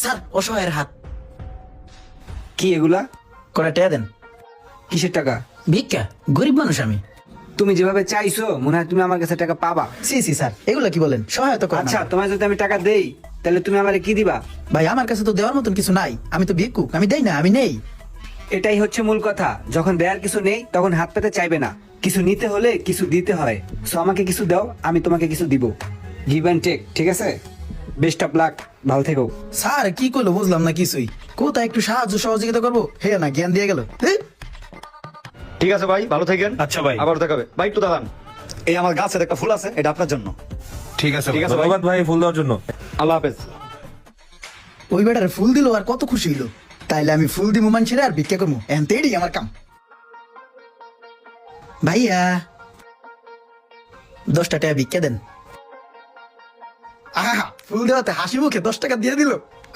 Sir অসহায়ের হাত। কি এগুলা? কটা টাকা দেন। কিসের টাকা? ভিক্ষা, গরিব মানুষ আমি। তুমি যেভাবে চাইছো মনে হয় তুমি আমার কাছে টাকা পাবা। সি সি স্যার, এগুলা কি বলেন? সহায়তা করেন। আচ্ছা, তোমায় যদি আমি টাকা দেই তাহলে তুমি আমারে কি দিবা? ভাই আমার কাছে তো দেওয়ার মতন কিছু নাই, আমি তো ভিক্ষুক, আমি দেই না, আমি নেই। এটাই হচ্ছে মূল কথা, যখন দেয়ার কিছু নেই তখন হাত পেতে চাইবে না। কিছু নিতে হলে কিছু দিতে হয়। সো আমাকে কিছু দাও, আমি তোমাকে কিছু দিব। গিভ অ্যান্ড টেক, ঠিক আছে? বেস্ট অফ লাক, ভালো থেকো। স্যার কি করলো বুঝলাম না কিছুই। কোথায় একটু সাহায্য সহযোগিতা করবো, হে না জ্ঞান দিয়ে গেল। ঠিক আছে ভাই, ভালো থাকেন। আচ্ছা ভাই। আবার দেখাবে ভাই, একটু দাঁড়ান। এই আমার গাছের একটা ফুল আছে, এটা আপনার জন্য। ঠিক আছে ঠিক আছে ভাই। ধন্যবাদ ভাই ফুল দেওয়ার জন্য। আল্লাহ হাফেজ। ওই বেটারে ফুল দিল আর কত খুশি হইলো। তাইলে আমি ফুল দিব মানুষের আর ভিক্ষা করবো, এনতেই আমার কাম। ভাইয়া 10 টাকা ভিক্ষা দেন। আহা, ফুল দেওয়াতে হাসি মুখে 10 টাকা দিয়ে দিল।